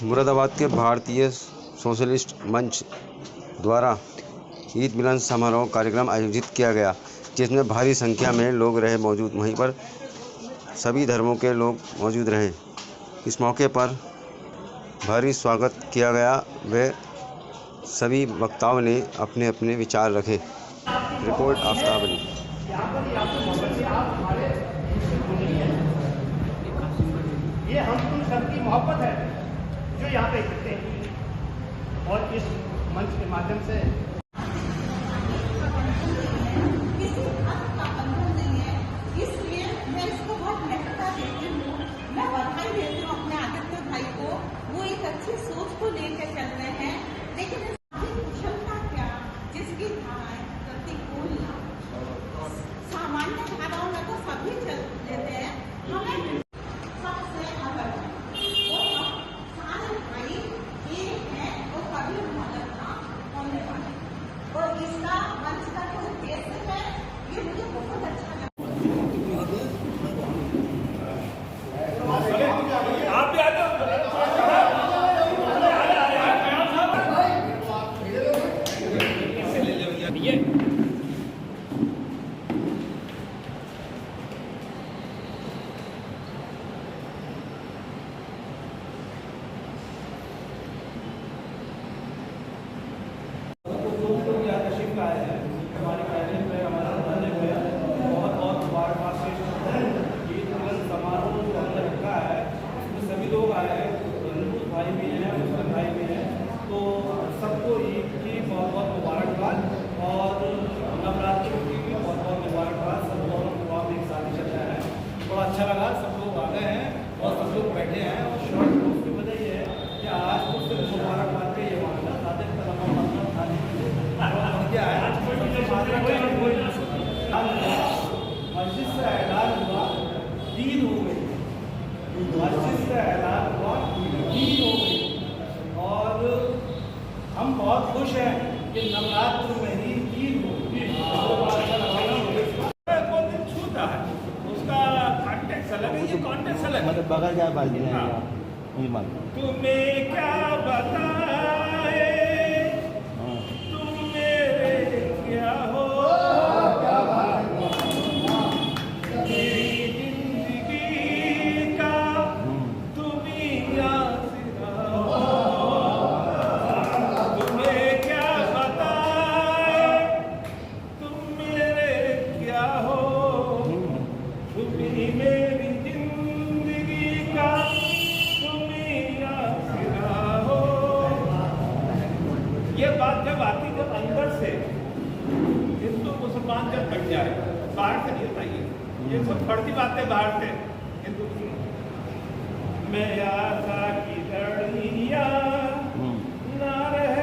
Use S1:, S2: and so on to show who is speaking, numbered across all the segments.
S1: मुरादाबाद के भारतीय सोशलिस्ट मंच द्वारा ईद मिलन समारोह कार्यक्रम आयोजित किया गया, जिसमें भारी संख्या में लोग रहे मौजूद। वहीं पर सभी धर्मों के लोग मौजूद रहे। इस मौके पर भारी स्वागत किया गया व सभी वक्ताओं ने अपने अपने विचार रखे। रिपोर्ट आफ्ताब अली।
S2: ये हम तुम सबकी मोहब्बत है जो यहाँ पे इकट्ठे हैं और इस मंच के माध्यम से
S3: इसलिए मैं इसको बहुत महत्वता देती हूँ। मैं बधाई देती हूँ अपने आदित्य भाई को। वो एक अच्छी सोच को लेकर चल रहे हैं, लेकिन कुशलता क्या जिसकी धाराएं प्रतिकूल सामान्य धाराओं में तो सभी चल लेते हैं, हमें सबसे अलग वो सारे भाई एक है, वो कभी मदद ना होने वाले। और इसका मंच का जो उद्देश्य है ये मुझे बहुत अच्छा लगा।
S4: हमारे कार्यालय में हमारा विद्यालय में बहुत मुबारकबाद ईद मिलन समारोह जो हमने रखा है, उसमें सभी लोग आए हैं, हिंदू भाई भी हैं, मुस्लिम भाई भी हैं। तो सबको ईद की बहुत मुबारकबाद और नवरात्रि की भी बहुत मुबारकबाद। सब दोनों त्योहार एक साथ चल रहे हैं। बड़ा अच्छा लगा, सब लोग आ गए हैं और सब लोग बैठे हैं। और शॉर्ट पोस्ट की वजह ये है कि आज तो सिर्फ मुबारकबाद के ये मामला ज़्यादा क्या है। मस्जिद से ऐलान हुआ ईद हो गई, मस्जिद से ऐलान हुआ ईद हो गई और हम बहुत खुश हैं कि नवरात्र में ही ईद हो दिन छूता है, उसका कॉन्टेक्स्ट अलग है, ये कॉन्टेक्स्ट अलग है।
S5: मतलब बगल क्या बात है
S4: तुम्हें क्या बताए ये बात जब आती जब अंदर से हिंदू मुसलमान जब बन जाए, बाहर से नहीं होता ये सब बढ़ती बातें बाहर से हिंदू मैं आशा की लड़िया ना रह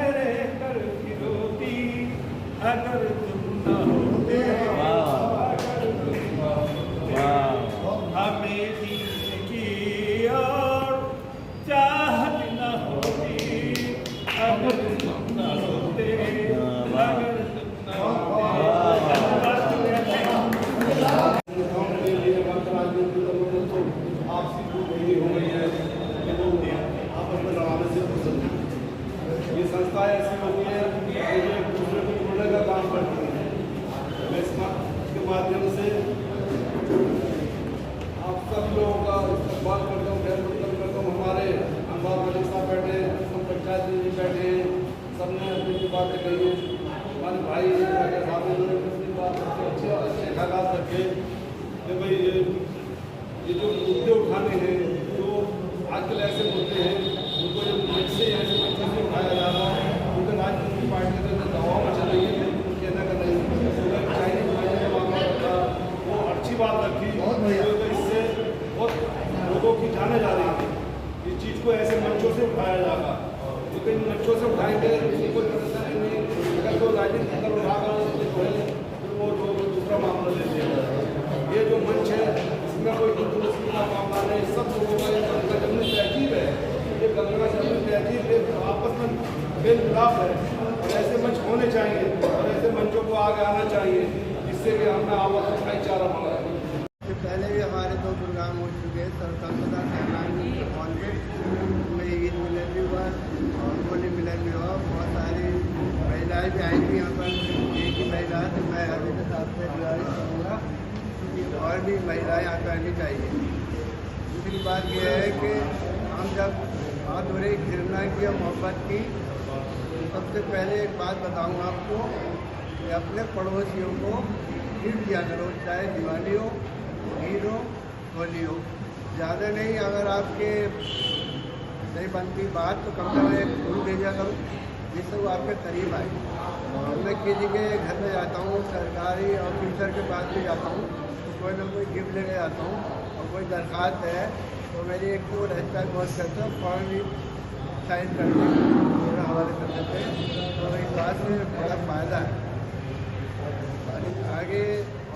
S4: कर फिरोती अगर तुम न होते हमें दीन की और चाहत न होती अगर
S6: ये संस्थाएं ऐसी होती हैं जो एक दूसरे को जोड़ने का काम करती हैं। मैं इसके माध्यम से आप सब लोगों का इस्तेमाल करता हूँ, खैर मतलब करता हूँ। हमारे अखबार वाले साहब बैठे हैं, हम पंचायत में भी बैठे हैं, सबने अपनी बातें कही है। हमारे भाई साहब ने अपनी बात अच्छे और अच्छे ख्याल रखे कि भाई ये जो मुद्दे उठाने हैं जो आजकल ऐसे मुद्दे हैं उनको मंच से ऐसे मंच से उठाया जा रहा है, क्योंकि राजनीतिक पार्टी के दबाव में चल रही है कहना का नहीं। चाइनीज भाई का मामला था वो अच्छी बात रखी, इससे बहुत लोगों की जाने जा रही थी। इस चीज़ को ऐसे मंचों से उठाया जाएगा, क्योंकि इन मंचों से उठाएंगे कोई परेशानी नहीं। अगर तो राजनीति अगर उठा कर फिर वो जो दूसरा मामला लेते हैं। ये जो मंच है इसमें कोई हिंदू मुस्लिम का मामला नहीं, सब लोगों का एक जमनी तहजीब है। ये गंगा जमनी तहजीब आपस में बेमिलाप है और ऐसे मंच होने चाहिए और ऐसे मंचों को आगे आना चाहिए, जिससे कि हम में आपस में भाईचारा बना है।
S5: इससे पहले भी हमारे 2 प्रोग्राम हो चुके हैं। स्वतंत्रता सेनानी हॉल में ईद मिलन भी हुआ और होली मिलन भी हुआ। बहुत सारी महिलाएं भी आई थी यहाँ पर। एक ही महिला तो मैं अभी के साथ से गुजारिश करूँगा कि और भी महिलाएं यहाँ पर आनी चाहिए। दूसरी बात यह है कि हम जब बात हो रही घृणा की और मोहब्बत की, सबसे पहले एक बात बताऊँ आपको कि अपने पड़ोसियों को गिफ्ट दिया करो, चाहे दिवाली हो, ईद हो, होली हो। ज़्यादा नहीं, अगर आपके नहीं बनती बात तो कम से कम एक फूल भेजा करो जिससे वो आपके करीब आए। और मैं किसी के घर में जाता हूँ, सरकारी ऑफिसर के पास भी जाता हूँ, तो कोई ना कोई गिफ्ट लेके जाता हूँ और कोई दरख्वास्त है तो मेरी एक तो रहता है बहुत करता है, फॉर्म भी साइन करते पूरा हवाले कर देते हैं। तो इस बात से बड़ा फ़ायदा है। आगे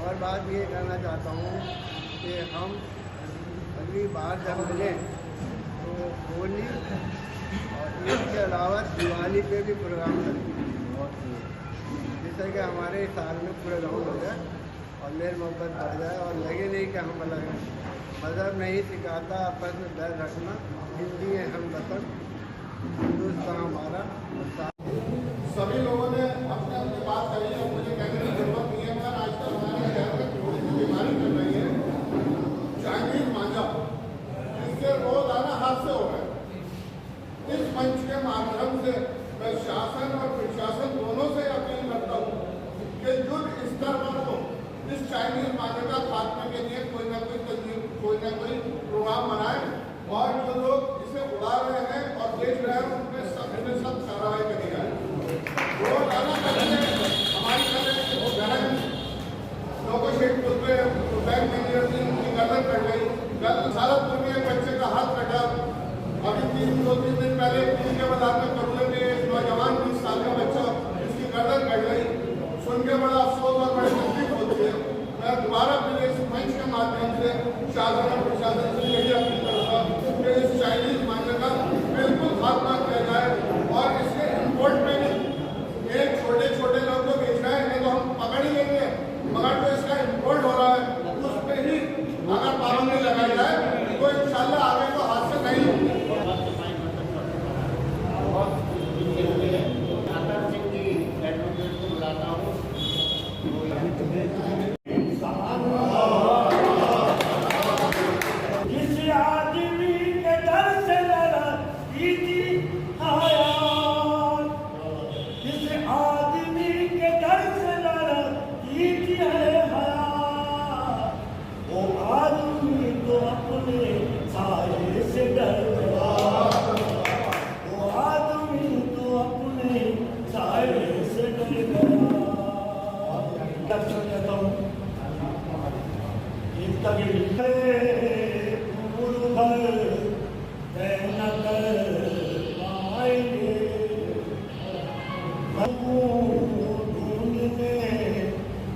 S5: और बात ये कहना चाहता हूँ कि हम अगली बार जब मिलें तो होली और इसके अलावा दिवाली पे भी प्रोग्राम करेंगे, जिससे कि हमारे साल में पूरा राउंड हो जाए और मेल मोहब्बत बढ़ जाए और लगे नहीं कि हम अलग हैं। मज़हब नहीं सिखाता आपस में बैर रखना। हिंदी है हम वतन, हिंदुस्तान हमारा।
S7: सभी लोगों ने अपने अपनी बात करी है, मुझे कहने की जरूरत नहीं है। मगर आजकल हमारे शहर में थोड़ी सी बीमारी चल रही है, चाइनीज मांझा, जिससे रोजाना हादसे हो रहे हैं। इस मंच के माध्यम से मैं शासन और प्रशासन दोनों से अपील करता हूँ कि युद्ध स्तर पर हो इस चाइनीज मांझे का खात्मे के लिए कोई ना कोई प्रोग्राम बनाए और जो लोग इसे उड़ा रहे हैं और बेच रहे हैं उनमें सख्त कार्रवाई करी जाए। रोजाना हमारी बहन लोगों से बैंक मैनेजर थी, उनकी गर्दन कट गई। सालतपुर में एक बच्चे का हाथ कटा। अभी 2-3 दिन पहले पुलिस के बाजार में करुले में एक नौजवान 20 साल का बच्चा, जिसकी गर्दन कट गई। सुन के बड़ा अफसोस और बड़ी तकलीफ होती है। मैं दोबारा फिर इस मंच के माध्यम से शासन और प्रशासन से यही अपील करूँगा कि इस चाइनीज मांझे का बिल्कुल खात्मा किया जाए और इसके इम्पोर्ट में भी ये छोटे छोटे लोग तो बेच रहे हैं, नहीं तो हम पकड़ ही लेंगे, मगर जो इसका इम्पोर्ट हो रहा है उस पर ही अगर पाबंदी लगाई जाए तो इंशाल्लाह आगे तो हादसे नहीं होंगे।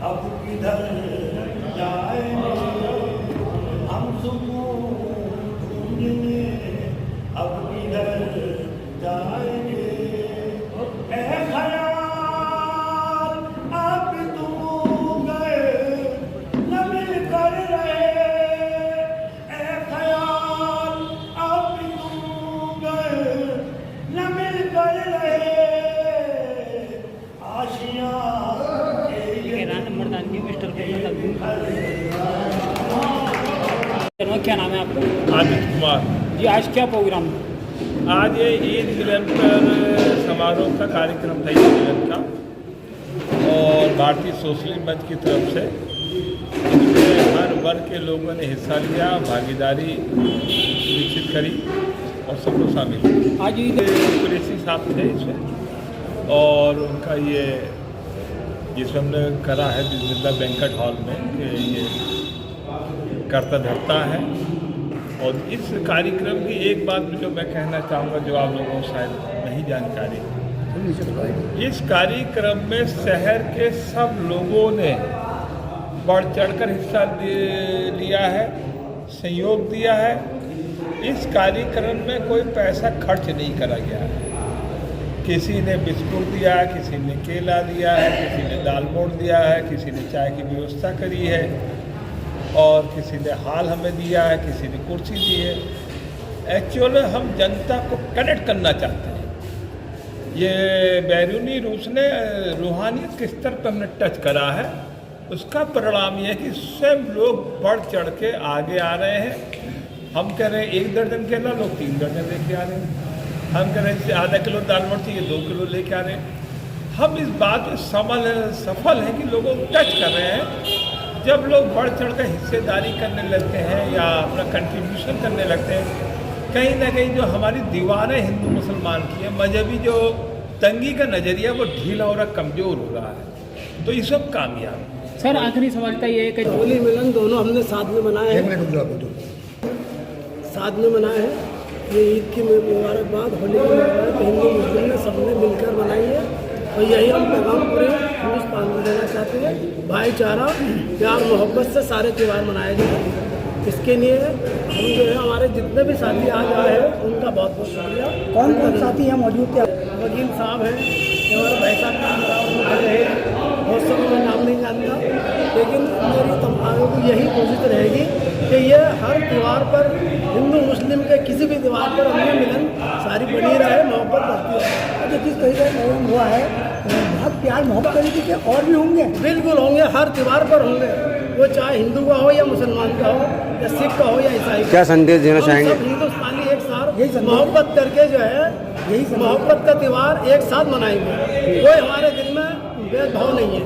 S8: अब किधर जाएंगे हम सुकून ढूंढने, अब किधर जाएंगे। ऐ ख्याल आप तुम गए न मिल कर रहे, ऐ ख्याल आप तुम गए न मिल कर रहे। आशियाँ
S9: क्या नाम है आपका?
S10: आदित्य कुमार।
S9: जी आज क्या प्रोग्राम?
S10: आज ये ईद मिलन पर समारोह का कार्यक्रम था, ईद मिलन का, और भारतीय सोशलिस्ट मंच की तरफ से इसमें हर वर्ग के लोगों ने हिस्सा लिया, भागीदारी विकसित करी और सब लोग शामिल हुए।
S9: आज
S10: कुरैशी साहब थे इसमें, और उनका ये जिसमें हमने करा है बिस्मिल्लाह बैंक्वेट हॉल में कि ये करता धरता है। और इस कार्यक्रम की एक बात जो मैं कहना चाहूँगा, जो आप लोगों को शायद नहीं जानकारी, इस कार्यक्रम में शहर के सब लोगों ने बढ़ चढ़कर हिस्सा लिया है, सहयोग दिया है। इस कार्यक्रम में कोई पैसा खर्च नहीं करा गया है। किसी ने बिस्कुट दिया है, किसी ने केला दिया है, किसी ने दाल मोट दिया है, किसी ने चाय की व्यवस्था करी है और किसी ने हाल हमें दिया है, किसी ने कुर्सी दी है। एक्चुअली हम जनता को कनेक्ट करना चाहते हैं। ये बैरूनी रूस ने रूहानियत के स्तर पर हमने टच करा है, उसका परिणाम ये है कि सब लोग बढ़ चढ़ के आगे आ रहे हैं। हम कह रहे हैं 1 दर्जन केला, लोग 3 दर्जन लेके आ रहे हैं। हम कह रहे हैं आधा किलो दाल मोट चाहिए, 2 किलो लेके आ रहे हैं। हम इस बात में सफल हैं कि लोगों को टच कर रहे हैं। जब लोग बढ़ चढ़ कर हिस्सेदारी करने लगते हैं या अपना कंट्रीब्यूशन करने लगते हैं, कहीं ना कहीं जो हमारी दीवारें हिंदू मुसलमान की है, मजहबी जो तंगी का नज़रिया वो ढीला हो रहा, कमज़ोर हो रहा है, तो ये सब कामयाब।
S9: सर आखिरी सवाल था ये कि
S11: होली मिलन दोनों हमने साथ में मनाए हैं, साथ में मनाए हैं। ये ईद की मुबारकबाद, होली की मुबारक हिंदू मुस्लिम ने सबने मिलकर मनाई है और यही हम पैगाम पूरे हिंदुस्तान में देना चाहते हैं। भाईचारा, प्यार, मोहब्बत से सारे त्यौहार मनाए जाए। इसके लिए हम जो है हमारे जितने भी साथी आज आए हैं उनका बहुत बहुत शुक्रिया। कौन कौन साथी यहाँ मौजूद थे? वकील साहब हैं, हमारे भाई साहब काम रहे, बहुत सब मैं नाम नहीं जानता, लेकिन मेरी तमाम को यही कोशिश रहेगी कि ये हर त्यौहार पर हिंदू मुस्लिम के किसी भी त्यौहार पर हमें मिलन सारी बनी रहे, मोहब्बत बढ़ती रहे।
S12: जो जिस तरीके का प्रोग्राम हुआ है बहुत प्यार मोहब्बत तरीके के और भी होंगे,
S11: बिल्कुल होंगे, हर त्यौहार पर होंगे, वो चाहे हिंदू का हो या मुसलमान का हो या सिख का हो या ईसाई का।
S1: क्या संदेश देना चाहेंगे?
S11: सब हिंदुस्तानी एक साथ मोहब्बत करके जो है यही मोहब्बत का त्यौहार एक साथ मनाएंगे। कोई हमारे दिल में भेदभाव नहीं है,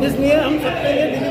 S11: इसलिए हम सबके लिए दिली